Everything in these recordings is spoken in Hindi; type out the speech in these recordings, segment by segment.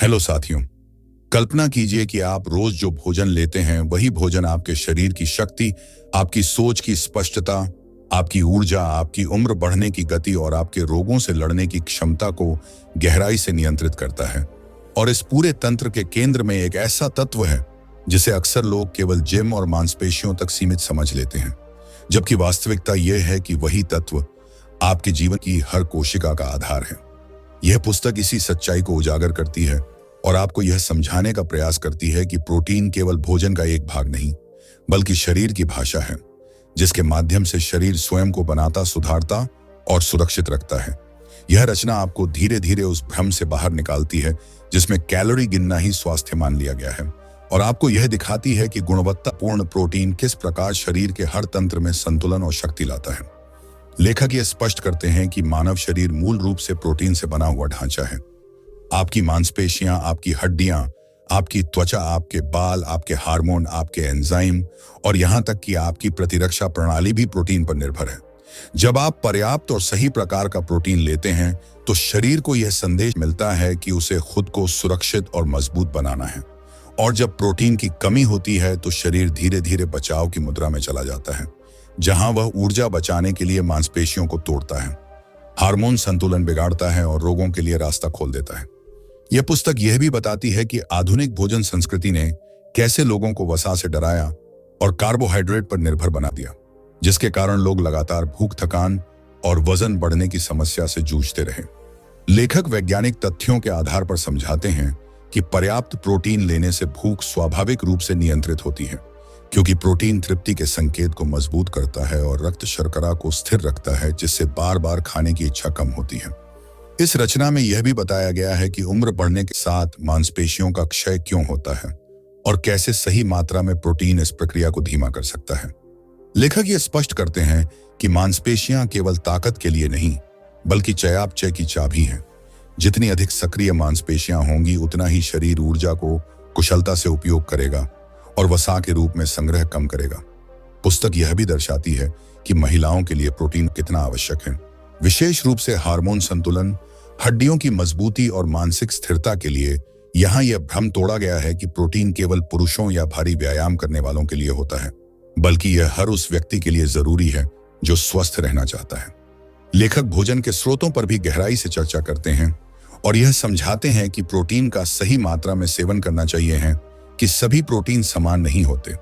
हेलो साथियों। कल्पना कीजिए कि आप रोज जो भोजन लेते हैं वही भोजन आपके शरीर की शक्ति, आपकी सोच की स्पष्टता, आपकी ऊर्जा, आपकी उम्र बढ़ने की गति और आपके रोगों से लड़ने की क्षमता को गहराई से नियंत्रित करता है। और इस पूरे तंत्र के केंद्र में एक ऐसा तत्व है जिसे अक्सर लोग केवल जिम और मांसपेशियों तक सीमित समझ लेते हैं, जबकि वास्तविकता यह है कि वही तत्व आपके जीवन की हर कोशिका का आधार है। यह पुस्तक इसी सच्चाई को उजागर करती है और आपको यह समझाने का प्रयास करती है कि प्रोटीन केवल भोजन का एक भाग नहीं, बल्कि शरीर की भाषा है, जिसके माध्यम से शरीर स्वयं को बनाता, सुधारता और सुरक्षित रखता है। यह रचना आपको धीरे धीरे उस भ्रम से बाहर निकालती है जिसमें कैलोरी गिनना ही स्वास्थ्य मान लिया गया है, और आपको यह दिखाती है कि गुणवत्तापूर्ण प्रोटीन किस प्रकार शरीर के हर तंत्र में संतुलन और शक्ति लाता है। लेखक यह स्पष्ट करते हैं कि मानव शरीर मूल रूप से प्रोटीन से बना हुआ ढांचा है। आपकी मांसपेशियां, आपकी हड्डियां, आपकी त्वचा, आपके बाल, आपके हार्मोन, आपके एंजाइम और यहां तक कि आपकी प्रतिरक्षा प्रणाली भी प्रोटीन पर निर्भर है। जब आप पर्याप्त और सही प्रकार का प्रोटीन लेते हैं तो शरीर को यह संदेश मिलता है कि उसे खुद को सुरक्षित और मजबूत बनाना है, और जब प्रोटीन की कमी होती है तो शरीर धीरे धीरे बचाव की मुद्रा में चला जाता है, जहां वह ऊर्जा बचाने के लिए मांसपेशियों को तोड़ता है, हार्मोन संतुलन बिगाड़ता है और रोगों के लिए रास्ता खोल देता है। यह पुस्तक यह भी बताती है कि आधुनिक भोजन संस्कृति ने कैसे लोगों को वसा से डराया और कार्बोहाइड्रेट पर निर्भर बना दिया, जिसके कारण लोग लगातार भूख, थकान और वजन बढ़ने की समस्या से जूझते रहे। लेखक वैज्ञानिक तथ्यों के आधार पर समझाते हैं कि पर्याप्त प्रोटीन लेने से भूख स्वाभाविक रूप से नियंत्रित होती है, क्योंकि प्रोटीन तृप्ति के संकेत को मजबूत करता है और रक्त शर्करा को स्थिर रखता है, जिससे बार बार खाने की इच्छा कम होती है। इस रचना में यह भी बताया गया है कि उम्र बढ़ने के साथ मांसपेशियों का क्षय क्यों होता है और कैसे सही मात्रा में प्रोटीन इस प्रक्रिया को धीमा कर सकता है। लेखक यह स्पष्ट करते हैं कि मांसपेशियां केवल ताकत के लिए नहीं, बल्कि चयापचय की चाबी हैं। जितनी अधिक सक्रिय मांसपेशियां होंगी, उतना ही शरीर ऊर्जा को कुशलता से उपयोग करेगा और वसा के रूप में संग्रह कम करेगा। पुस्तक यह भी दर्शाती है कि महिलाओं के लिए प्रोटीन कितना आवश्यक है, विशेष रूप से हार्मोन संतुलन, हड्डियों की मजबूती और मानसिक स्थिरता के लिए। यहाँ यह भ्रम तोड़ा गया है कि प्रोटीन केवल पुरुषों या भारी व्यायाम करने वालों के लिए होता है, बल्कि यह हर उस व्यक्ति के लिए जरूरी है जो स्वस्थ रहना चाहता है। लेखक भोजन के स्रोतों पर भी गहराई से चर्चा करते हैं और यह समझाते हैं कि प्रोटीन का सही मात्रा में सेवन करना चाहिए है कि सभी प्रोटीन समान नहीं होते।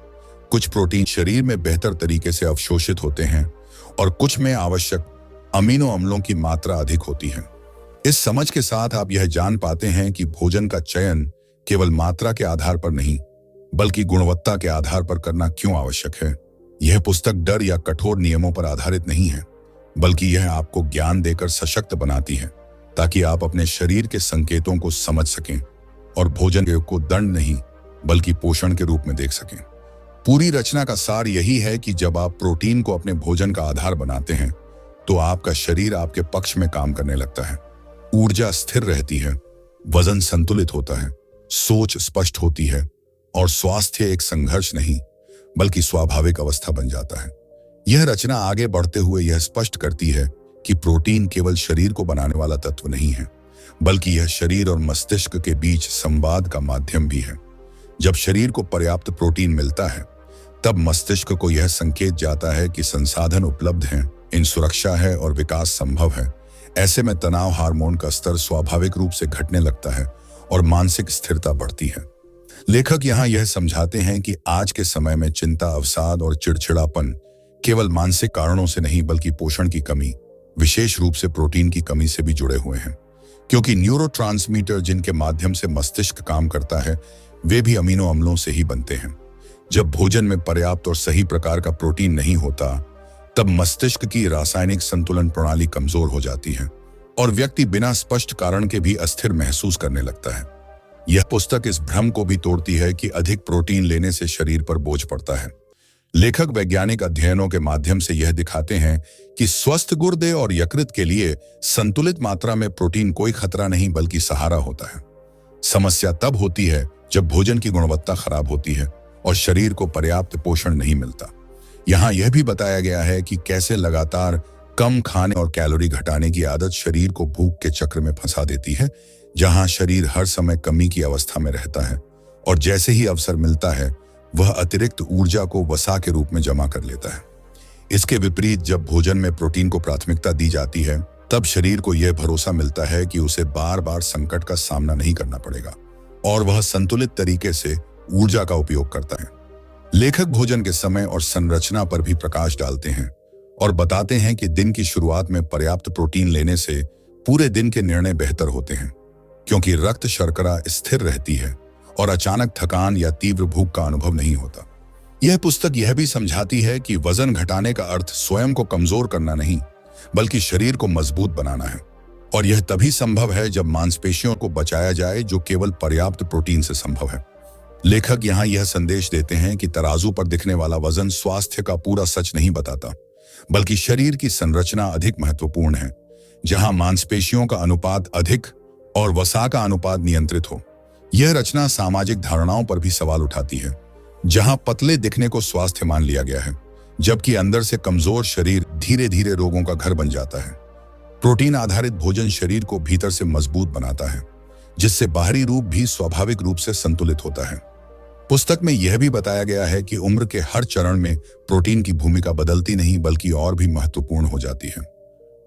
कुछ प्रोटीन शरीर में बेहतर तरीके से अवशोषित होते हैं और कुछ में आवश्यक अमीनो अम्लों की मात्रा अधिक होती है। इस समझ के साथ आप यह जान पाते हैं कि भोजन का चयन केवल मात्रा के आधार पर नहीं, बल्कि गुणवत्ता के आधार पर करना क्यों आवश्यक है। यह पुस्तक डर या कठोर नियमों पर आधारित नहीं है, बल्कि यह आपको ज्ञान देकर सशक्त बनाती है, ताकि आप अपने शरीर के संकेतों को समझ सकें और भोजन को दंड नहीं, बल्कि पोषण के रूप में देख सकें। पूरी रचना का सार यही है कि जब आप प्रोटीन को अपने भोजन का आधार बनाते हैं तो आपका शरीर आपके पक्ष में काम करने लगता है। ऊर्जा स्थिर रहती है, वजन संतुलित होता है, सोच स्पष्ट होती है और स्वास्थ्य एक संघर्ष नहीं, बल्कि स्वाभाविक अवस्था बन जाता है। यह रचना आगे बढ़ते हुए यह स्पष्ट करती है कि प्रोटीन केवल शरीर को बनाने वाला तत्व नहीं है, बल्कि यह शरीर और मस्तिष्क के बीच संवाद का माध्यम भी है। जब शरीर को पर्याप्त प्रोटीन मिलता है, तब मस्तिष्क को यह संकेत जाता है कि संसाधन उपलब्ध हैं, इन सुरक्षा है और विकास संभव है। ऐसे में तनाव हार्मोन का स्तर स्वाभाविक रूप से घटने लगता है और मानसिक स्थिरता बढ़ती है। लेखक यहाँ यह समझाते हैं कि आज के समय में चिंता, अवसाद और चिड़चिड़ापन केवल मानसिक कारणों से नहीं, बल्कि पोषण की कमी, विशेष रूप से प्रोटीन की कमी से भी जुड़े हुए हैं, क्योंकि न्यूरोट्रांसमीटर जिनके माध्यम से मस्तिष्क काम करता है, वे भी अमीनो अम्लों से ही बनते हैं। जब भोजन में पर्याप्त और सही प्रकार का प्रोटीन नहीं होता, तब मस्तिष्क की रासायनिक संतुलन प्रणाली कमजोर हो जाती है और व्यक्ति बिना स्पष्ट कारण के भी अस्थिर महसूस करने लगता है। यह पुस्तक इस भ्रम को भी तोड़ती है कि अधिक प्रोटीन लेने से शरीर पर बोझ पड़ता है। लेखक वैज्ञानिक अध्ययनों के माध्यम से यह दिखाते हैं कि स्वस्थ गुर्दे और यकृत के लिए संतुलित मात्रा में प्रोटीन कोई खतरा नहीं, बल्कि सहारा होता है। समस्या तब होती है जब भोजन की गुणवत्ता खराब होती है और शरीर को पर्याप्त पोषण नहीं मिलता। यहाँ यह भी बताया गया है कि कैसे लगातार कम खाने और कैलोरी घटाने की आदत शरीर को भूख के चक्र में फंसा देती है, जहां शरीर हर समय कमी की अवस्था में रहता है और जैसे ही अवसर मिलता है वह अतिरिक्त ऊर्जा को वसा के रूप में जमा कर लेता है। इसके विपरीत जब भोजन में प्रोटीन को प्राथमिकता दी जाती है तब शरीर को यह भरोसा मिलता है कि उसे बार बार संकट का सामना नहीं करना पड़ेगा और वह संतुलित तरीके से ऊर्जा का उपयोग करता है। लेखक भोजन के समय और संरचना पर भी प्रकाश डालते हैं और बताते हैं कि दिन की शुरुआत में पर्याप्त प्रोटीन लेने से पूरे दिन के निर्णय बेहतर होते हैं, क्योंकि रक्त शर्करा स्थिर रहती है और अचानक थकान या तीव्र भूख का अनुभव नहीं होता। यह पुस्तक यह भी समझाती है कि वजन घटाने का अर्थ स्वयं को कमजोर करना नहीं, बल्कि शरीर को मजबूत बनाना है, और यह तभी संभव है जब मांसपेशियों को बचाया जाए, जो केवल पर्याप्त प्रोटीन से संभव है। लेखक यहाँ यह संदेश देते हैं कि तराजू पर दिखने वाला वजन स्वास्थ्य का पूरा सच नहीं बताता, बल्कि शरीर की संरचना अधिक महत्वपूर्ण है, जहां मांसपेशियों का अनुपात अधिक और वसा का अनुपात नियंत्रित हो। यह रचना सामाजिक धारणाओं पर भी सवाल उठाती है, जहां पतले दिखने को स्वास्थ्य मान लिया गया है, जबकि अंदर से कमजोर शरीर धीरे धीरे रोगों का घर बन जाता है। प्रोटीन आधारित भोजन शरीर को भीतर से मजबूत बनाता है, जिससे बाहरी रूप भी स्वाभाविक रूप से संतुलित होता है। पुस्तक में यह भी बताया गया है कि उम्र के हर चरण में प्रोटीन की भूमिका बदलती नहीं बल्कि और भी महत्वपूर्ण हो जाती है।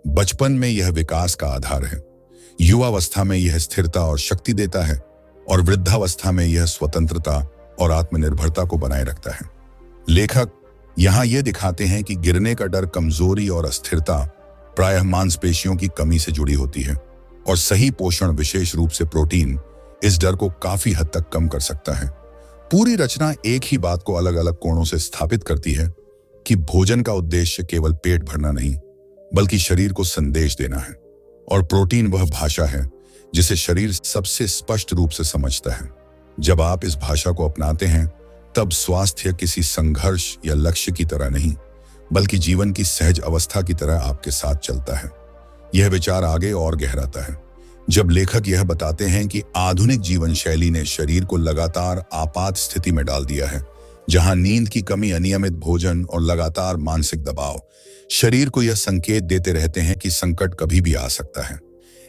बचपन में यह विकास का आधार है, युवावस्था में यह स्थिरता और शक्ति देता है, और वृद्धावस्था में यह स्वतंत्रता और आत्मनिर्भरता को बनाए रखता है। लेखक यहाँ यह दिखाते हैं कि गिरने का डर कमजोरी और अस्थिरता प्रायः मांसपेशियों की कमी से जुड़ी होती है, और सही पोषण, विशेष रूप से प्रोटीन, इस डर को काफी हद तक कम कर सकता है। पूरी रचना एक ही बात को अलग अलग कोणों से स्थापित करती है कि भोजन का उद्देश्य केवल पेट भरना नहीं, बल्कि शरीर को संदेश देना है, और प्रोटीन वह भाषा है जिसे शरीर सबसे स्पष्ट रूप से समझता है। जब आप इस भाषा को अपनाते हैं तब स्वास्थ्य किसी संघर्ष या लक्ष्य की तरह नहीं, बल्कि जीवन की सहज अवस्था की तरह आपके साथ चलता है। यह विचार आगे और गहराता है जब लेखक यह बताते हैं कि आधुनिक जीवन शैली ने शरीर को लगातार आपात स्थिति में डाल दिया है, जहां नींद की कमी, अनियमित भोजन और लगातार मानसिक दबाव शरीर को यह संकेत देते रहते हैं कि संकट कभी भी आ सकता है।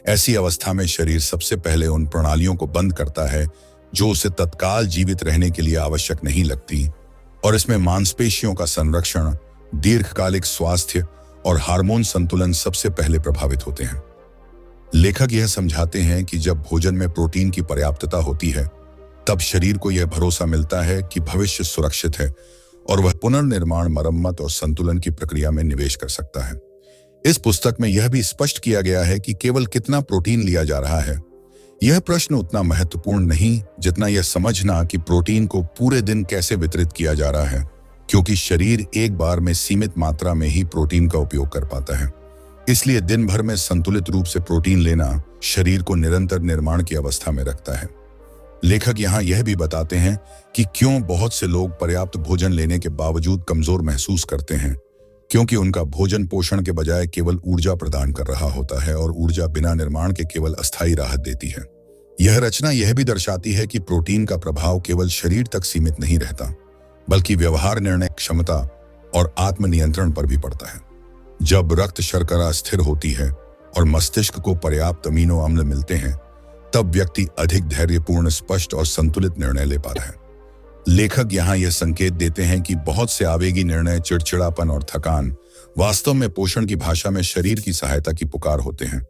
ऐसी अवस्था में शरीर सबसे पहले उन प्रणालियों को बंद करता है जो उसे तत्काल जीवित रहने के लिए आवश्यक नहीं लगती, और इसमें मांसपेशियों का संरक्षण, दीर्घकालिक स्वास्थ्य और हार्मोन संतुलन सबसे पहले प्रभावित होते हैं। लेखक यह समझाते हैं कि जब भोजन में प्रोटीन की पर्याप्तता होती है तब शरीर को यह भरोसा मिलता है कि भविष्य सुरक्षित है और वह पुनर्निर्माण, मरम्मत और संतुलन की प्रक्रिया में निवेश कर सकता है। इस पुस्तक में यह भी स्पष्ट किया गया है कि केवल कितना प्रोटीन लिया जा रहा है, यह प्रश्न उतना महत्वपूर्ण नहीं जितना यह समझना कि प्रोटीन को पूरे दिन कैसे वितरित किया जा रहा है, क्योंकि शरीर एक बार में सीमित मात्रा में ही प्रोटीन का उपयोग कर पाता है। इसलिए दिन भर में संतुलित रूप से प्रोटीन लेना शरीर को निरंतर निर्माण की अवस्था में रखता है। लेखक यहाँ यह भी बताते हैं कि क्यों बहुत से लोग पर्याप्त भोजन लेने के बावजूद कमजोर महसूस करते हैं, क्योंकि उनका भोजन पोषण के बजाय केवल ऊर्जा प्रदान कर रहा होता है, और ऊर्जा बिना निर्माण के केवल अस्थायी राहत देती है। यह रचना यह भी दर्शाती है कि प्रोटीन का प्रभाव केवल शरीर तक सीमित नहीं रहता, बल्कि व्यवहार, निर्णय क्षमता और आत्मनियंत्रण पर भी पड़ता है। जब रक्त शर्करा स्थिर होती है और मस्तिष्क को पर्याप्त अमीनो अम्ल मिलते हैं, तब व्यक्ति अधिक धैर्यपूर्ण, स्पष्ट और संतुलित निर्णय ले पाता है। लेखक यहाँ यह संकेत देते हैं कि बहुत से आवेगी निर्णय, चिड़चिड़ापन और थकान वास्तव में पोषण की भाषा में शरीर की सहायता की पुकार होते हैं।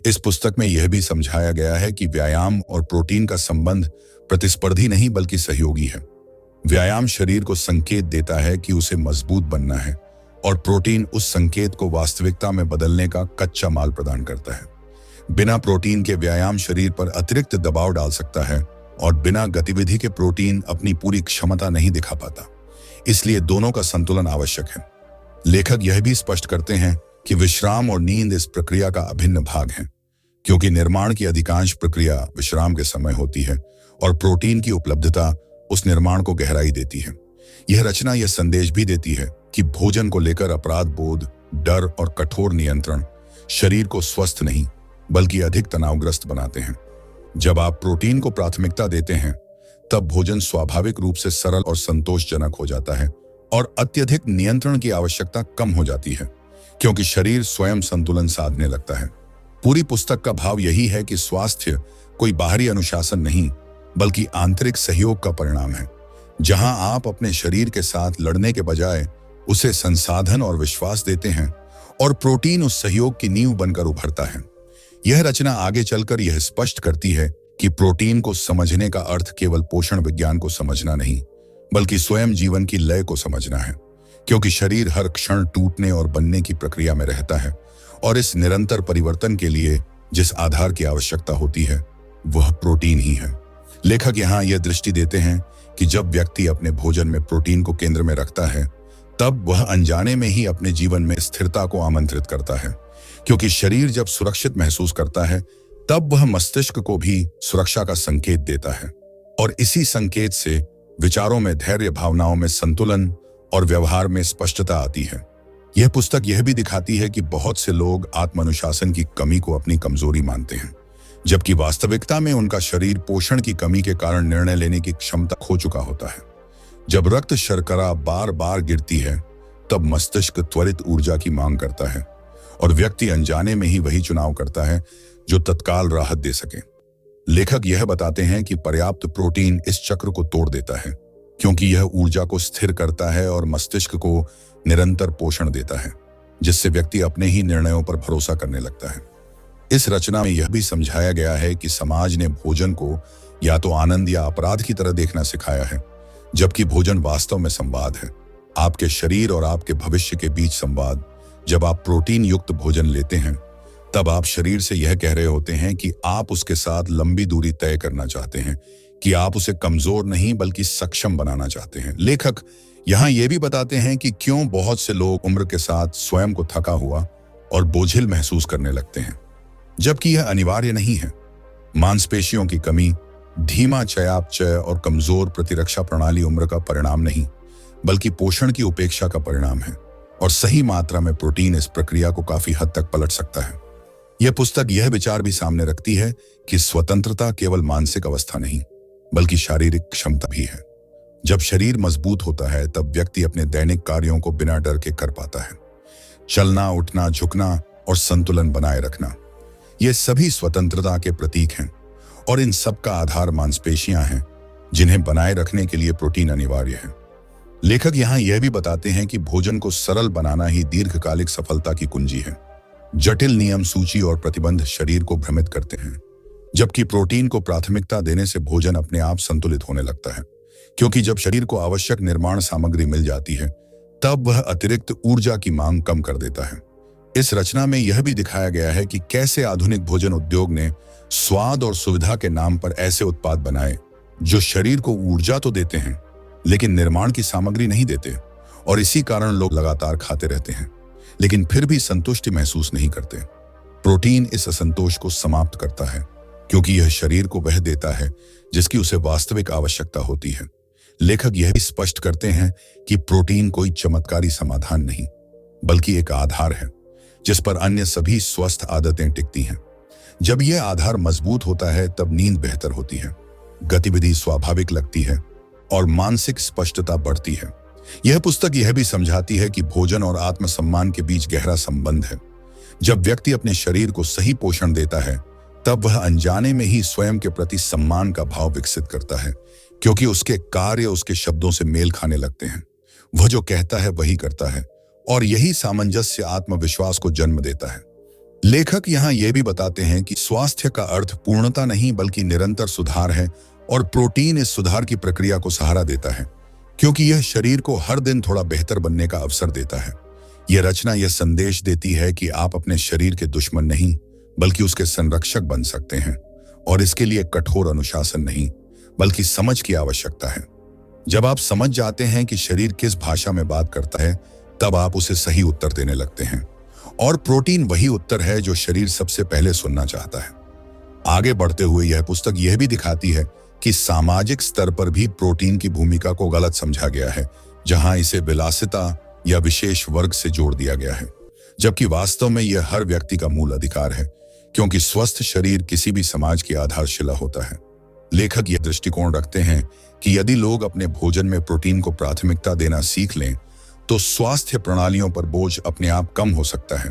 इस पुस्तक में यह भी समझाया गया है कि व्यायाम और प्रोटीन का संबंध प्रतिस्पर्धी नहीं बल्कि सहयोगी है। व्यायाम शरीर को संकेत देता है कि उसे मजबूत बनना है, और प्रोटीन उस संकेत को वास्तविकता में बदलने का कच्चा माल प्रदान करता है। बिना प्रोटीन के व्यायाम शरीर पर अतिरिक्त दबाव डाल सकता है, और बिना गतिविधि के प्रोटीन अपनी पूरी क्षमता नहीं दिखा पाता। इसलिए दोनों का संतुलन आवश्यक है। लेखक यह भी स्पष्ट करते हैं कि विश्राम और नींद इस प्रक्रिया का अभिन्न भाग हैं, क्योंकि निर्माण की अधिकांश प्रक्रिया विश्राम के समय होती है, और प्रोटीन की उपलब्धता उस निर्माण को गहराई देती है। यह रचना यह संदेश भी देती है कि भोजन को लेकर अपराध बोध, डर और कठोर नियंत्रण शरीर को स्वस्थ नहीं बल्कि अधिक तनावग्रस्त बनाते हैं। जब आप प्रोटीन को प्राथमिकता देते हैं तब भोजन स्वाभाविक रूप से सरल और संतोषजनक हो जाता है, और अत्यधिक नियंत्रण की आवश्यकता कम हो जाती है, क्योंकि शरीर स्वयं संतुलन साधने लगता है। पूरी पुस्तक का भाव यही है कि स्वास्थ्य कोई बाहरी अनुशासन नहीं, बल्कि आंतरिक सहयोग का परिणाम है, जहां आप अपने शरीर के साथ लड़ने के बजाय उसे संसाधन और विश्वास देते हैं, और प्रोटीन उस सहयोग की नींव बनकर उभरता है। यह रचना आगे चलकर यह स्पष्ट करती है कि प्रोटीन को समझने का अर्थ केवल पोषण विज्ञान को समझना नहीं, बल्कि स्वयं जीवन की लय को समझना है, क्योंकि शरीर हर क्षण टूटने और बनने की प्रक्रिया में रहता है, और इस निरंतर परिवर्तन के लिए जिस आधार की आवश्यकता होती है वह प्रोटीन ही है। लेखक यहाँ यह दृष्टि देते हैं कि जब व्यक्ति अपने भोजन में प्रोटीन को केंद्र में रखता है, तब वह अनजाने में ही अपने जीवन में स्थिरता को आमंत्रित करता है, क्योंकि शरीर जब सुरक्षित महसूस करता है तब वह मस्तिष्क को भी सुरक्षा का संकेत देता है, और इसी संकेत से विचारों में धैर्य, भावनाओं में संतुलन और व्यवहार में स्पष्टता आती है। यह पुस्तक यह भी दिखाती है कि बहुत से लोग आत्मानुशासन की कमी को अपनी कमजोरी मानते हैं, जबकि वास्तविकता में उनका शरीर पोषण की कमी के कारण निर्णय लेने की क्षमता खो चुका होता है। जब रक्त शर्करा बार बार गिरती है, तब मस्तिष्क त्वरित ऊर्जा की मांग करता है, और व्यक्ति अनजाने में ही वही चुनाव करता है जो तत्काल राहत दे सके। लेखक यह बताते हैं कि पर्याप्त प्रोटीन इस चक्र को तोड़ देता है, क्योंकि यह ऊर्जा को स्थिर करता है और मस्तिष्क को निरंतर पोषण देता है, जिससे व्यक्ति अपने ही निर्णयों पर भरोसा करने लगता है। इस रचना में यह भी समझाया गया है कि समाज ने भोजन को या तो आनंद या अपराध की तरह देखना सिखाया है, जबकि भोजन वास्तव में संवाद है, आपके शरीर और आपके भविष्य के बीच संवाद। जब आप प्रोटीन युक्त भोजन लेते हैं, तब आप शरीर से यह कह रहे होते हैं कि आप उसके साथ लंबी दूरी तय करना चाहते हैं, कि आप उसे कमजोर नहीं बल्कि सक्षम बनाना चाहते हैं। लेखक यहाँ यह भी बताते हैं कि क्यों बहुत से लोग उम्र के साथ स्वयं को थका हुआ और बोझिल महसूस करने लगते हैं, जबकि यह अनिवार्य नहीं है। मांसपेशियों की कमी, धीमा चयापचय और कमजोर प्रतिरक्षा प्रणाली उम्र का परिणाम नहीं, बल्कि पोषण की उपेक्षा का परिणाम है, और सही मात्रा में प्रोटीन इस प्रक्रिया को काफी हद तक पलट सकता है। यह पुस्तक यह विचार भी सामने रखती है कि स्वतंत्रता केवल मानसिक अवस्था नहीं, बल्कि शारीरिक क्षमता भी है। जब शरीर मजबूत होता है, तब व्यक्ति अपने दैनिक कार्यों को बिना डर के कर पाता है। चलना, उठना, झुकना और संतुलन बनाए रखना, ये सभी स्वतंत्रता के प्रतीक हैं, और इन सब का आधार मांसपेशियां हैं, जिन्हें बनाए रखने के लिए प्रोटीन अनिवार्य है। लेखक यहाँ यह भी बताते हैं कि भोजन को सरल बनाना ही दीर्घकालिक सफलता की कुंजी है। जटिल नियम, सूची और प्रतिबंध शरीर को भ्रमित करते हैं, जबकि प्रोटीन को प्राथमिकता देने से भोजन अपने आप संतुलित होने लगता है, क्योंकि जब शरीर को आवश्यक निर्माण सामग्री मिल जाती है, तब वह अतिरिक्त ऊर्जा की मांग कम कर देता है। इस रचना में यह भी दिखाया गया है कि कैसे आधुनिक भोजन उद्योग ने स्वाद और सुविधा के नाम पर ऐसे उत्पाद बनाए जो शरीर को ऊर्जा तो देते हैं, लेकिन निर्माण की सामग्री नहीं देते, और इसी कारण लोग लगातार खाते रहते हैं, लेकिन फिर भी संतुष्टि महसूस नहीं करते। प्रोटीन इस असंतोष को समाप्त करता है, क्योंकि यह शरीर को वह देता है जिसकी उसे वास्तविक आवश्यकता होती है। लेखक यह भी स्पष्ट करते हैं कि प्रोटीन कोई चमत्कारी समाधान नहीं, बल्कि एक आधार है जिस पर अन्य सभी स्वस्थ आदतें टिकती हैं। जब यह आधार मजबूत होता है, तब नींद बेहतर होती है, गतिविधि स्वाभाविक लगती है और मानसिक स्पष्टता बढ़ती है। यह पुस्तक यह भी समझाती है कि भोजन और आत्मसम्मान के बीच गहरा संबंध है। जब व्यक्ति अपने शरीर को सही पोषण देता है, तब वह अनजाने में ही स्वयं के प्रति सम्मान का भाव विकसित करता है, क्योंकि उसके कार्य उसके शब्दों से मेल खाने लगते हैं। वह जो कहता है वही करता है, और यही सामंजस्य आत्मविश्वास को जन्म देता है। लेखक यहाँ यह भी बताते हैं कि स्वास्थ्य का अर्थ पूर्णता नहीं बल्कि निरंतर सुधार है, और प्रोटीन इस सुधार की प्रक्रिया को सहारा देता है, क्योंकि यह शरीर को हर दिन थोड़ा बेहतर बनने का अवसर देता है। यह रचना यह संदेश देती है कि आप अपने शरीर के दुश्मन नहीं बल्कि उसके संरक्षक बन सकते हैं, और इसके लिए कठोर अनुशासन नहीं बल्कि समझ की आवश्यकता है। जब आप समझ जाते हैं कि शरीर किस भाषा में बात करता है, तब आप उसे सही उत्तर देने लगते हैं, और प्रोटीन वही उत्तर है जो शरीर सबसे पहले सुनना चाहता है। आगे बढ़ते हुए यह पुस्तक यह भी दिखाती है कि सामाजिक स्तर पर भी प्रोटीन की भूमिका को गलत समझा गया है, जहां इसे विलासिता या विशेष वर्ग से जोड़ दिया गया है, जबकि वास्तव में यह हर व्यक्ति का मूल अधिकार है, क्योंकि स्वस्थ शरीर किसी भी समाज की आधारशिला होता है। लेखक यह दृष्टिकोण रखते हैं कि यदि लोग अपने भोजन में प्रोटीन को प्राथमिकता देना सीख लें, तो स्वास्थ्य प्रणालियों पर बोझ अपने आप कम हो सकता है,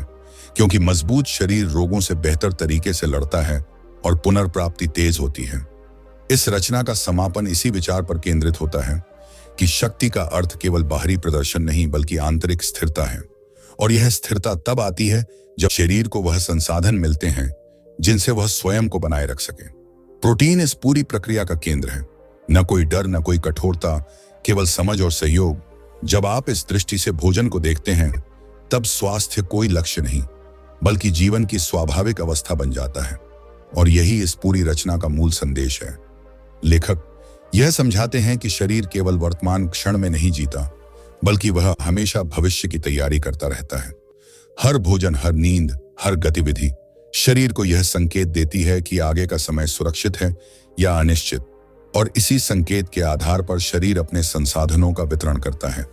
क्योंकि मजबूत शरीर रोगों से बेहतर तरीके से लड़ता है और पुनर्प्राप्ति तेज होती है। इस रचना का समापन इसी विचार पर केंद्रित होता है कि शक्ति का अर्थ केवल बाहरी प्रदर्शन नहीं बल्कि आंतरिक स्थिरता है, और यह स्थिरता तब आती है जब शरीर को वह संसाधन मिलते हैं जिनसे वह स्वयं को बनाए रख सके। प्रोटीन इस पूरी प्रक्रिया का केंद्र है। न कोई डर, न कोई कठोरता, केवल समझ और सहयोग। जब आप इस दृष्टि से भोजन को देखते हैं तब स्वास्थ्य कोई लक्ष्य नहीं बल्कि जीवन की स्वाभाविक अवस्था बन जाता है, और यही इस पूरी रचना का मूल संदेश है। लेखक यह समझाते हैं कि शरीर केवल वर्तमान क्षण में नहीं जीता बल्कि वह हमेशा भविष्य की तैयारी करता रहता है। हर भोजन, हर नींद, हर गतिविधि शरीर को यह संकेत देती है कि आगे का समय सुरक्षित है या अनिश्चित, और इसी संकेत के आधार पर शरीर अपने संसाधनों का वितरण करता है।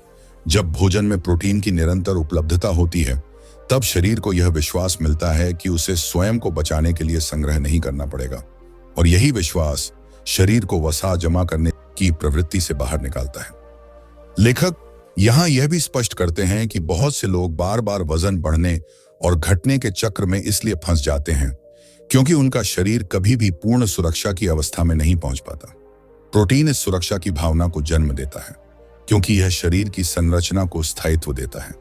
जब भोजन में प्रोटीन की निरंतर उपलब्धता होती है तब शरीर को यह विश्वास मिलता है कि उसे स्वयं को बचाने के लिए संग्रह नहीं करना पड़ेगा, और यही विश्वास शरीर को वसा जमा करने की प्रवृत्ति से बाहर निकालता है। लेखक यहाँ यह भी स्पष्ट करते हैं कि बहुत से लोग बार बार वजन बढ़ने और घटने के चक्र में इसलिए फंस जाते हैं क्योंकि उनका शरीर कभी भी पूर्ण सुरक्षा की अवस्था में नहीं पहुंच पाता। प्रोटीन इस सुरक्षा की भावना को जन्म देता है क्योंकि यह शरीर की संरचना को स्थायित्व देता है।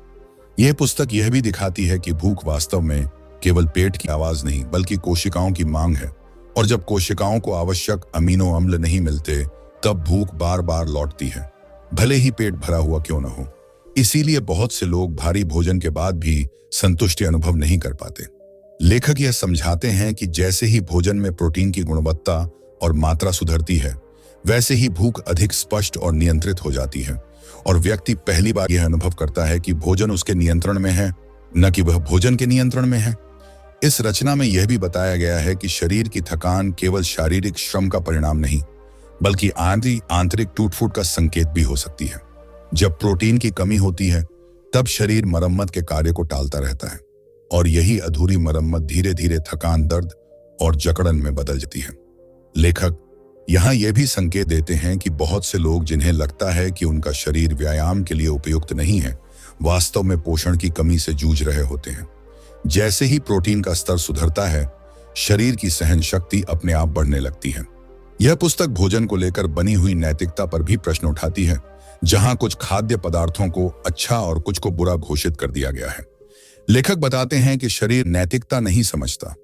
यह पुस्तक यह भी दिखाती है कि भूख वास्तव में केवल पेट की आवाज नहीं बल्कि कोशिकाओं की मांग है, और जब कोशिकाओं को आवश्यक अमीनो अम्ल नहीं मिलते तब भूख बार बार लौटती है, भले ही पेट भरा हुआ क्यों न हो। इसीलिए बहुत से लोग भारी भोजन के बाद भी संतुष्टि अनुभव नहीं कर पाते। लेखक यह समझाते हैं कि जैसे ही भोजन में प्रोटीन की गुणवत्ता और मात्रा सुधरती है वैसे ही भूख अधिक स्पष्ट और नियंत्रित हो जाती है, और व्यक्ति पहली बार यह अनुभव करता है कि भोजन उसके नियंत्रण में है, न कि वह भोजन के नियंत्रण में है। इस रचना में यह भी बताया गया है कि शरीर की थकान केवल शारीरिक श्रम का परिणाम नहीं बल्कि आंतरिक टूट-फूट का संकेत भी हो सकती है। जब प्रोटीन की कमी होती है तब शरीर मरम्मत के कार्य को टालता रहता है, और यही अधूरी मरम्मत धीरे धीरे थकान, दर्द और जकड़न में बदल जाती है। लेखक यहाँ यह भी संकेत देते हैं कि बहुत से लोग जिन्हें लगता है कि उनका शरीर व्यायाम के लिए उपयुक्त नहीं है, वास्तव में पोषण की कमी से जूझ रहे होते हैं। जैसे ही प्रोटीन का स्तर सुधरता है शरीर की सहन शक्ति अपने आप बढ़ने लगती है। यह पुस्तक भोजन को लेकर बनी हुई नैतिकता पर भी प्रश्न उठाती है, जहां कुछ खाद्य पदार्थों को अच्छा और कुछ को बुरा घोषित कर दिया गया है। लेखक बताते हैं कि शरीर नैतिकता नहीं समझता,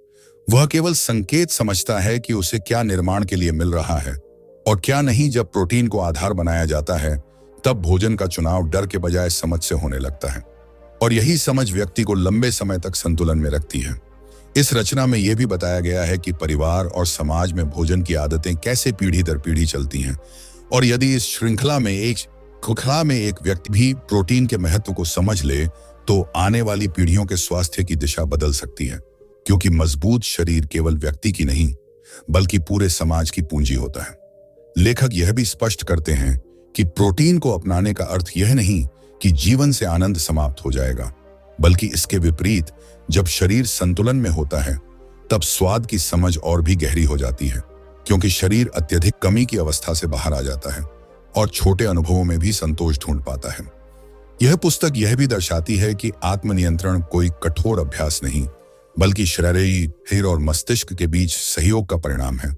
वह केवल संकेत समझता है कि उसे क्या निर्माण के लिए मिल रहा है और क्या नहीं। जब प्रोटीन को आधार बनाया जाता है तब भोजन का चुनाव डर के बजाय समझ से होने लगता है, और यही समझ व्यक्ति को लंबे समय तक संतुलन में रखती है। इस रचना में यह भी बताया गया है कि परिवार और समाज में भोजन की आदतें कैसे पीढ़ी दर पीढ़ी चलती हैं, और यदि इस श्रृंखला में एक व्यक्ति भी प्रोटीन के महत्व को समझ ले तो आने वाली पीढ़ियों के स्वास्थ्य की दिशा बदल सकती है, क्योंकि मजबूत शरीर केवल व्यक्ति की नहीं बल्कि पूरे समाज की पूंजी होता है। लेखक यह भी स्पष्ट करते हैं कि प्रोटीन को अपनाने का अर्थ यह नहीं कि जीवन से आनंद समाप्त हो जाएगा, बल्कि इसके विपरीत जब शरीर संतुलन में होता है तब स्वाद की समझ और भी गहरी हो जाती है, क्योंकि शरीर अत्यधिक कमी की अवस्था से बाहर आ जाता है और छोटे अनुभवों में भी संतोष ढूंढ पाता है। यह पुस्तक यह भी दर्शाती है कि आत्मनियंत्रण कोई कठोर अभ्यास नहीं बल्कि शरीर और मस्तिष्क के बीच सहयोग का परिणाम है,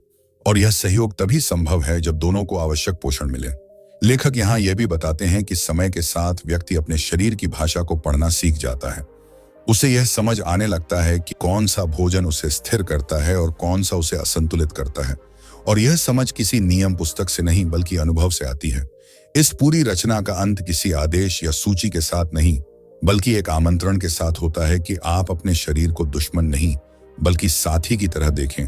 और यह सहयोग तभी संभव है जब दोनों को आवश्यक पोषण मिले। लेखक यहाँ यह भी बताते हैं कि समय के साथ व्यक्ति अपने शरीर की भाषा को पढ़ना सीख जाता है। उसे यह समझ आने लगता है कि कौन सा भोजन उसे स्थिर करता है और कौन सा उसे असंतुलित करता है, और यह समझ किसी नियम पुस्तक से नहीं बल्कि अनुभव से आती है। इस पूरी रचना का अंत किसी आदेश या सूची के साथ नहीं बल्कि एक आमंत्रण के साथ होता है कि आप अपने शरीर को दुश्मन नहीं बल्कि साथी की तरह देखें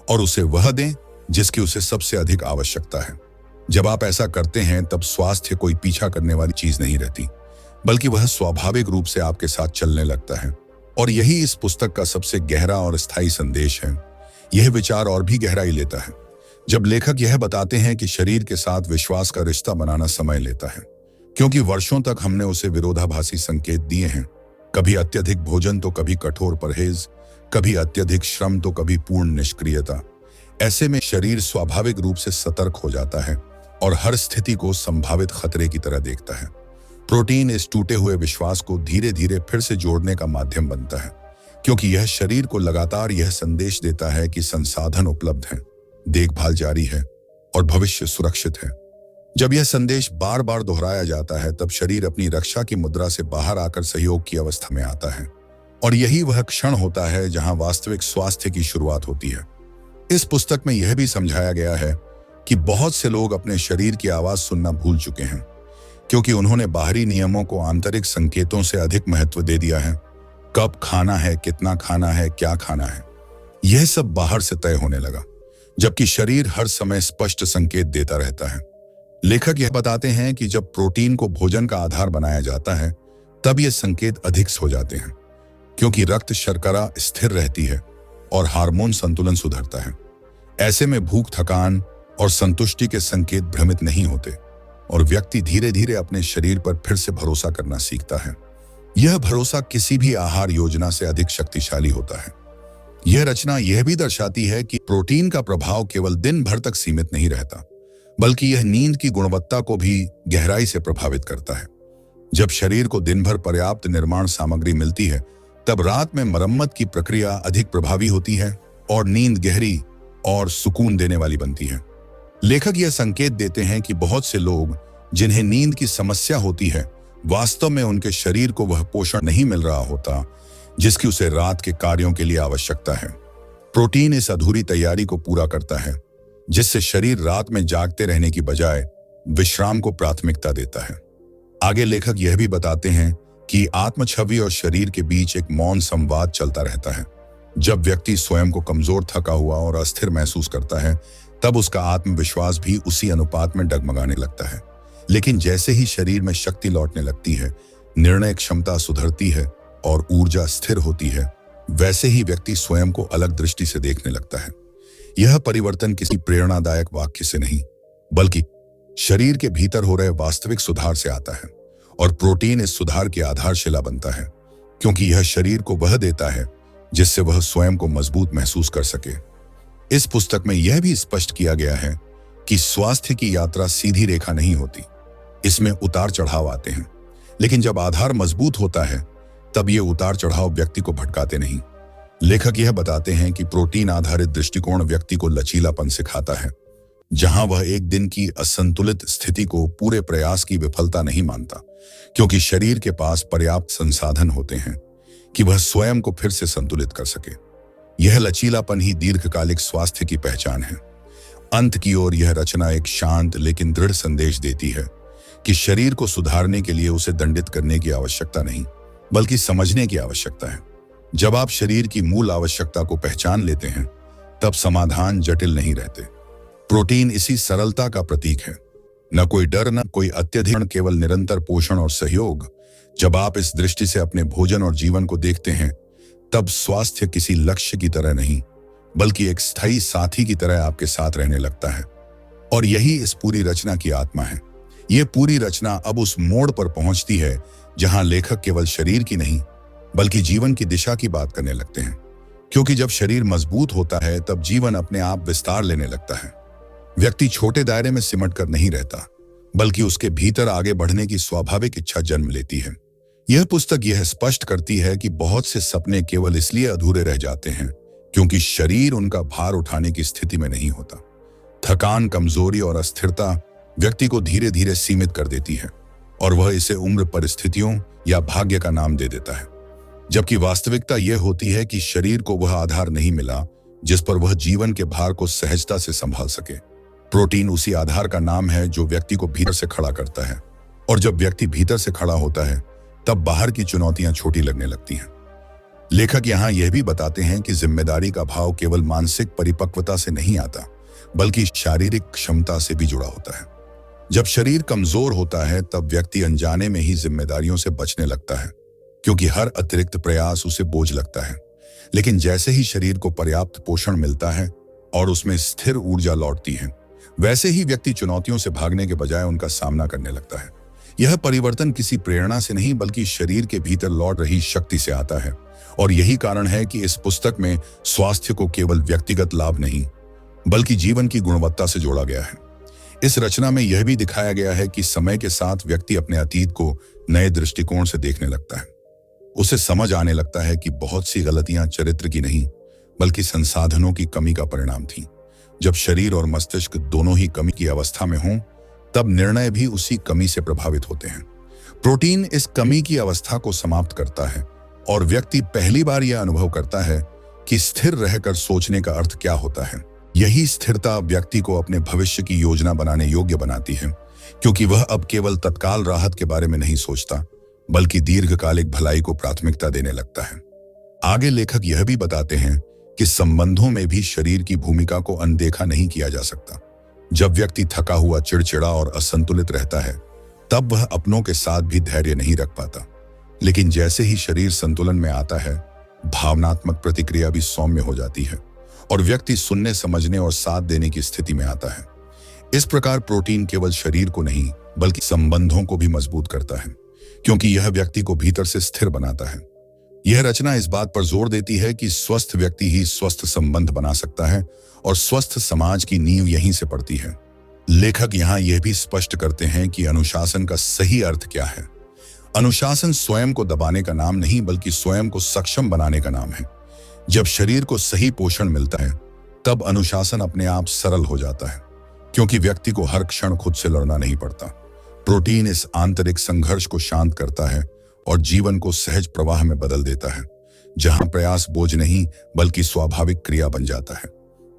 और उसे वह दें जिसकी उसे सबसे अधिक आवश्यकता है। जब आप ऐसा करते हैं तब स्वास्थ्य कोई पीछा करने वाली चीज नहीं रहती बल्कि वह स्वाभाविक रूप से आपके साथ चलने लगता है, और यही इस पुस्तक का सबसे गहरा और स्थायी संदेश है। यह विचार और भी गहराई लेता है जब लेखक यह बताते हैं कि शरीर के साथ विश्वास का रिश्ता बनाना समय लेता है, क्योंकि वर्षों तक हमने उसे विरोधाभासी संकेत दिए हैं, कभी अत्यधिक भोजन तो कभी कठोर परहेज, कभी अत्यधिक श्रम तो कभी पूर्ण निष्क्रियता। ऐसे में शरीर स्वाभाविक रूप से सतर्क हो जाता है और हर स्थिति को संभावित खतरे की तरह देखता है। प्रोटीन इस टूटे हुए विश्वास को धीरे धीरे फिर से जोड़ने का माध्यम बनता है, क्योंकि यह शरीर को लगातार यह संदेश देता है कि संसाधन उपलब्ध हैं, देखभाल जारी है और भविष्य सुरक्षित है। जब यह संदेश बार बार दोहराया जाता है तब शरीर अपनी रक्षा की मुद्रा से बाहर आकर सहयोग की अवस्था में आता है, और यही वह क्षण होता है जहां वास्तविक स्वास्थ्य की शुरुआत होती है। इस पुस्तक में यह भी समझाया गया है कि बहुत से लोग अपने शरीर की आवाज सुनना भूल चुके हैं, क्योंकि उन्होंने बाहरी नियमों को आंतरिक संकेतों से अधिक महत्व दे दिया है। कब खाना है, कितना खाना है, क्या खाना है, यह सब बाहर से तय होने लगा, जबकि शरीर हर समय स्पष्ट संकेत देता रहता है। लेखक यह बताते हैं कि जब प्रोटीन को भोजन का आधार बनाया जाता है तब ये संकेत अधिक हो जाते हैं, क्योंकि रक्त शर्करा स्थिर रहती है और हार्मोन संतुलन सुधरता है। ऐसे में भूख, थकान और संतुष्टि के संकेत भ्रमित नहीं होते और व्यक्ति धीरे धीरे अपने शरीर पर फिर से भरोसा करना सीखता है। यह भरोसा किसी भी आहार योजना से अधिक शक्तिशाली होता है। यह रचना यह भी दर्शाती है कि प्रोटीन का प्रभाव केवल दिन भर तक सीमित नहीं रहता, बल्कि यह नींद की गुणवत्ता को भी गहराई से प्रभावित करता है। जब शरीर को दिन भर पर्याप्त निर्माण सामग्री मिलती है तब रात में मरम्मत की प्रक्रिया अधिक प्रभावी होती है और नींद गहरी और सुकून देने वाली बनती है। लेखक यह संकेत देते हैं कि बहुत से लोग जिन्हें नींद की समस्या होती है, वास्तव में उनके शरीर को वह पोषण नहीं मिल रहा होता जिसकी उसे रात के कार्यों के लिए आवश्यकता है। प्रोटीन इस अधूरी तैयारी को पूरा करता है, जिससे शरीर रात में जागते रहने की बजाय विश्राम को प्राथमिकता देता है। आगे लेखक यह भी बताते हैं कि आत्म छवि और शरीर के बीच एक मौन संवाद चलता रहता है। जब व्यक्ति स्वयं को कमजोर, थका हुआ और अस्थिर महसूस करता है तब उसका आत्मविश्वास भी उसी अनुपात में डगमगाने लगता है। लेकिन जैसे ही शरीर में शक्ति लौटने लगती है, निर्णय क्षमता सुधरती है और ऊर्जा स्थिर होती है, वैसे ही व्यक्ति स्वयं को अलग दृष्टि से देखने लगता है। यह परिवर्तन किसी प्रेरणादायक वाक्य से नहीं, बल्कि शरीर के भीतर हो रहे वास्तविक सुधार से आता है, और प्रोटीन इस सुधार की आधारशिला बनता है, क्योंकि यह शरीर को वह देता है जिससे वह स्वयं को मजबूत महसूस कर सके। इस पुस्तक में यह भी स्पष्ट किया गया है कि स्वास्थ्य की यात्रा सीधी रेखा नहीं होती, इसमें उतार चढ़ाव आते हैं। लेकिन जब आधार मजबूत होता है तब ये उतार चढ़ाव व्यक्ति को भटकाते नहीं। लेखक यह बताते हैं कि प्रोटीन आधारित दृष्टिकोण व्यक्ति को लचीलापन सिखाता है, जहां वह एक दिन की असंतुलित स्थिति को पूरे प्रयास की विफलता नहीं मानता, क्योंकि शरीर के पास पर्याप्त संसाधन होते हैं कि वह स्वयं को फिर से संतुलित कर सके। यह लचीलापन ही दीर्घकालिक स्वास्थ्य की पहचान है। अंत की ओर यह रचना एक शांत लेकिन दृढ़ संदेश देती है कि शरीर को सुधारने के लिए उसे दंडित करने की आवश्यकता नहीं, बल्कि समझने की आवश्यकता है। जब आप शरीर की मूल आवश्यकता को पहचान लेते हैं तब समाधान जटिल नहीं रहते। प्रोटीन इसी सरलता का प्रतीक है, न कोई डर, न कोई अत्यधिक, केवल निरंतर पोषण और सहयोग। जब आप इस दृष्टि से अपने भोजन और जीवन को देखते हैं तब स्वास्थ्य किसी लक्ष्य की तरह नहीं, बल्कि एक स्थायी साथी की तरह आपके साथ रहने लगता है। और यही इस पूरी रचना की आत्मा है। यह पूरी रचना अब उस मोड़ पर पहुंचती है जहां लेखक केवल शरीर की नहीं, बल्कि जीवन की दिशा की बात करने लगते हैं, क्योंकि जब शरीर मजबूत होता है तब जीवन अपने आप विस्तार लेने लगता है। व्यक्ति छोटे दायरे में सिमट कर नहीं रहता, बल्कि उसके भीतर आगे बढ़ने की स्वाभाविक इच्छा जन्म लेती है। यह पुस्तक यह स्पष्ट करती है कि बहुत से सपने केवल इसलिए अधूरे रह जाते हैं क्योंकि शरीर उनका भार उठाने की स्थिति में नहीं होता। थकान, कमजोरी और अस्थिरता व्यक्ति को धीरे धीरे सीमित कर देती है और वह इसे उम्र, परिस्थितियों या भाग्य का नाम दे देता है, जबकि वास्तविकता यह होती है कि शरीर को वह आधार नहीं मिला जिस पर वह जीवन के भार को सहजता से संभाल सके। प्रोटीन उसी आधार का नाम है जो व्यक्ति को भीतर से खड़ा करता है, और जब व्यक्ति भीतर से खड़ा होता है तब बाहर की चुनौतियां छोटी लगने लगती हैं। लेखक यहाँ यह भी बताते हैं कि जिम्मेदारी का भाव केवल मानसिक परिपक्वता से नहीं आता, बल्कि शारीरिक क्षमता से भी जुड़ा होता है। जब शरीर कमजोर होता है तब व्यक्ति अनजाने में ही जिम्मेदारियों से बचने लगता है, क्योंकि हर अतिरिक्त प्रयास उसे बोझ लगता है। लेकिन जैसे ही शरीर को पर्याप्त पोषण मिलता है और उसमें स्थिर ऊर्जा लौटती है, वैसे ही व्यक्ति चुनौतियों से भागने के बजाय उनका सामना करने लगता है। यह परिवर्तन किसी प्रेरणा से नहीं, बल्कि शरीर के भीतर लौट रही शक्ति से आता है, और यही कारण है कि इस पुस्तक में स्वास्थ्य को केवल व्यक्तिगत लाभ नहीं, बल्कि जीवन की गुणवत्ता से जोड़ा गया है। इस रचना में यह भी दिखाया गया है कि समय के साथ व्यक्ति अपने अतीत को नए दृष्टिकोण से देखने लगता है। उसे समझ आने लगता है कि बहुत सी गलतियां चरित्र की नहीं बल्कि संसाधनों की कमी का परिणाम थीं। जब शरीर और मस्तिष्क दोनों ही कमी की अवस्था में हों, तब निर्णय भी उसी कमी से प्रभावित होते हैं। प्रोटीन इस कमी की अवस्था को समाप्त करता है और व्यक्ति पहली बार यह अनुभव करता है कि स्थिर रहकर सोचने का अर्थ क्या होता है। यही स्थिरता व्यक्ति को अपने भविष्य की योजना बनाने योग्य बनाती है, क्योंकि वह अब केवल तत्काल राहत के बारे में नहीं सोचता बल्कि दीर्घकालिक भलाई को प्राथमिकता देने लगता है। आगे लेखक यह भी बताते हैं कि संबंधों में भी शरीर की भूमिका को अनदेखा नहीं किया जा सकता। जब व्यक्ति थका हुआ, चिड़चिड़ा और असंतुलित रहता है, तब वह अपनों के साथ भी धैर्य नहीं रख पाता। लेकिन जैसे ही शरीर संतुलन में आता है, भावनात्मक प्रतिक्रिया भी सौम्य हो जाती है और व्यक्ति सुनने, समझने और साथ देने की स्थिति में आता है। इस प्रकार प्रोटीन केवल शरीर को नहीं बल्कि संबंधों को भी मजबूत करता है, क्योंकि यह व्यक्ति को भीतर से स्थिर बनाता है। यह रचना इस बात पर जोर देती है कि स्वस्थ व्यक्ति ही स्वस्थ संबंध बना सकता है और स्वस्थ समाज की नींव यहीं से पड़ती है। लेखक यहाँ यह भी स्पष्ट करते हैं कि अनुशासन का सही अर्थ क्या है। अनुशासन स्वयं को दबाने का नाम नहीं बल्कि स्वयं को सक्षम बनाने का नाम है। जब शरीर को सही पोषण मिलता है, तब अनुशासन अपने आप सरल हो जाता है, क्योंकि व्यक्ति को हर क्षण खुद से लड़ना नहीं पड़ता। प्रोटीन इस आंतरिक संघर्ष को शांत करता है और जीवन को सहज प्रवाह में बदल देता है, जहां प्रयास बोझ नहीं बल्कि स्वाभाविक क्रिया बन जाता है।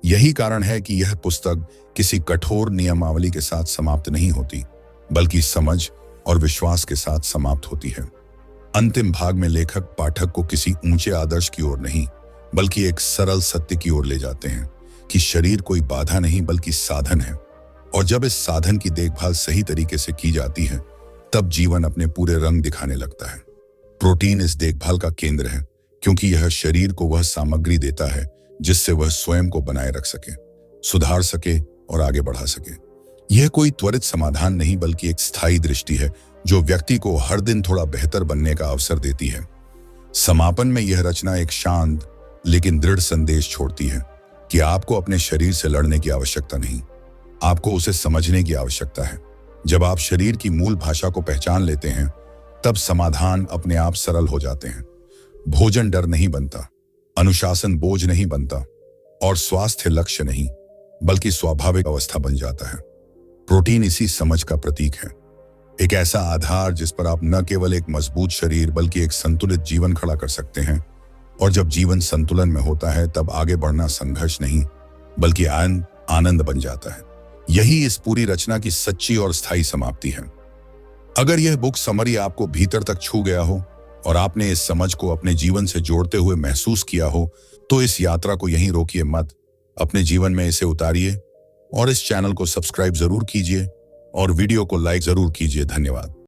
यही कारण है कि यह पुस्तक किसी कठोर नियमावली के साथ समाप्त नहीं होती, बल्कि समझ और विश्वास के साथ समाप्त होती है। अंतिम भाग में लेखक पाठक को किसी ऊंचे आदर्श की ओर नहीं बल्कि एक सरल सत्य की ओर ले जाते हैं कि शरीर कोई बाधा नहीं बल्कि साधन है, और जब इस साधन की देखभाल सही तरीके से की जाती है, तब जीवन अपने पूरे रंग दिखाने लगता है। प्रोटीन इस देखभाल का केंद्र है, क्योंकि यह शरीर को वह सामग्री देता है जिससे वह स्वयं को बनाए रख सके, सुधार सके और आगे बढ़ा सके। यह कोई त्वरित समाधान नहीं बल्कि एक स्थायी दृष्टि है जो व्यक्ति को हर दिन थोड़ा बेहतर बनने का अवसर देती है। समापन में यह रचना एक शांत लेकिन दृढ़ संदेश छोड़ती है कि आपको अपने शरीर से लड़ने की आवश्यकता नहीं, आपको उसे समझने की आवश्यकता है। जब आप शरीर की मूल भाषा को पहचान लेते हैं, तब समाधान अपने आप सरल हो जाते हैं। भोजन डर नहीं बनता, अनुशासन बोझ नहीं बनता और स्वास्थ्य लक्ष्य नहीं बल्कि स्वाभाविक अवस्था बन जाता है। प्रोटीन इसी समझ का प्रतीक है, एक ऐसा आधार जिस पर आप न केवल एक मजबूत शरीर बल्कि एक संतुलित जीवन खड़ा कर सकते हैं। और जब जीवन संतुलन में होता है, तब आगे बढ़ना संघर्ष नहीं बल्कि आनंद बन जाता है। यही इस पूरी रचना की सच्ची और स्थायी समाप्ति है। अगर यह बुक समरी आपको भीतर तक छू गया हो और आपने इस समझ को अपने जीवन से जोड़ते हुए महसूस किया हो, तो इस यात्रा को यहीं रोकिए मत, अपने जीवन में इसे उतारिए और इस चैनल को सब्सक्राइब जरूर कीजिए और वीडियो को लाइक जरूर कीजिए। धन्यवाद।